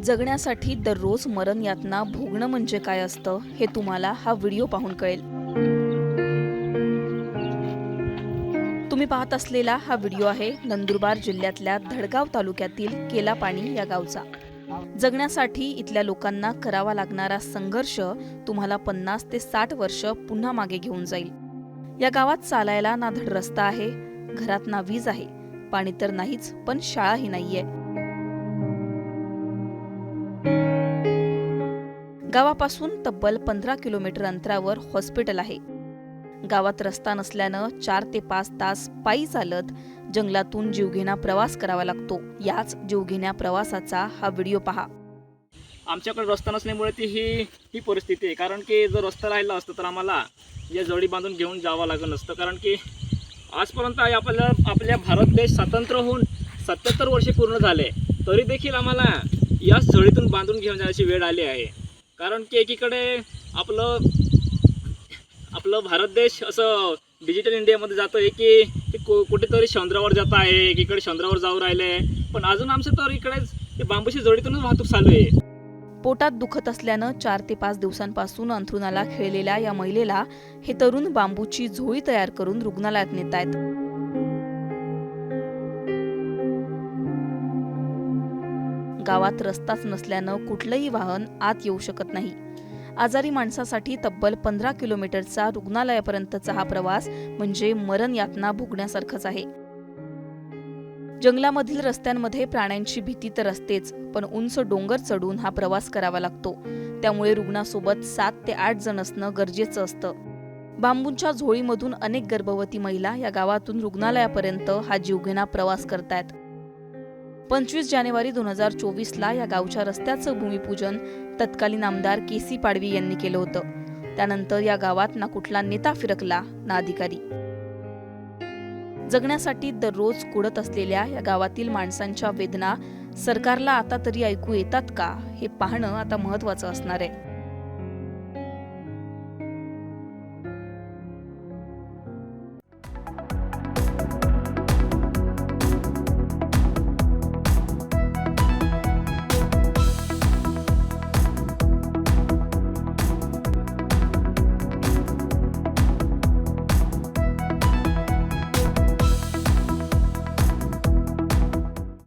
जगण्यासाठी दररोज मरण यातना भोगणं म्हणजे काय असतं हे तुम्हाला हा व्हिडिओ पाहून कळेल। तुम्ही पाहत असलेला हा व्हिडिओ आहे नंदुरबार जिल्ह्यातल्या धडगाव तालुक्यातील केलापाणी या गावचा। जगण्यासाठी इथल्या लोकांना करावा लागणारा संघर्ष तुम्हाला 50 ते 60 वर्ष पुन्हा मागे घेऊन जाईल। या गावात चालायला ना धड रस्ता आहे, घरात ना वीज आहे, पाणी तर नाहीच पण शाळाही नाहीये। गावापासून तब्बल 15 किलोमीटर अंतरावर हॉस्पिटल आहे। गावात रस्ता नसल्यानं 4 ते 5 तास पायी चालत जंगलातून जीवघेणा प्रवास करावा लागतो। याच जीवघेण्या प्रवासाचा हा व्हिडिओ पहा। आमच्याकडे रस्ता नसल्यामुळे ही परिस्थिती आहे। कारण की जर रस्ता राहिला असता तर आम्हाला या जळी बांधून घेऊन जावं लागलं नसतं। कारण की आजपर्यंत आपल्या भारत देश स्वतंत्र होऊन 77 वर्षे पूर्ण झाले, तरी देखील आम्हाला याच जळीतून बांधून घेऊन जाण्याची वेळ आली आहे। कारण की एकीकडे आपलं भारत देश असं डिजिटल इंडियामध्ये जातो आहे की कुठेतरी चंद्रावर जात आहे, एकीकडे चंद्रावर जाऊ राहिले, पण अजून आमचं तर इकडेच ते बांबूशी जळीतूनच वाहतूक चालू आहे। पोटात दुखत असल्यानं 4 ते 5 दिवसांपासून अंथरुणाला खिळलेल्या या महिलेला हे तरुण बांबूची झोळी तयार करून रुग्णालयात नेतायत। गावात रस्ताच नसल्यानं कुठलंही वाहन आत येऊ शकत नाही। आजारी माणसासाठी तब्बल 15 किलोमीटरचा रुग्णालयापर्यंतचा हा प्रवास म्हणजे मरण यातना भोगण्यासारखंच आहे। जंगलामधील रस्त्यांमध्ये प्राण्यांची भीती तर असतेच, पण उंच डोंगर चढून हा प्रवास करावा लागतो। त्यामुळे रुग्णासोबत 7 ते 8 जण असणं गरजेचं असतं। बांबूंच्या झोळीमधून अनेक गर्भवती महिला या गावातून रुग्णालयापर्यंत हा जीवघेणा प्रवास करतायत। 25 जानेवारी 2024 ला या गावच्या रस्त्याचं भूमिपूजन तत्कालीन आमदार केसी पाडवी यांनी केलं होतं। त्यानंतर या गावात ना कुठला नेता फिरकला ना अधिकारी। जगण्यासाठी दररोज कुडत असलेल्या या गावातील माणसांच्या वेदना सरकारला आता तरी ऐकू येतात का हे पाहणं आता महत्त्वाचं असणार आहे।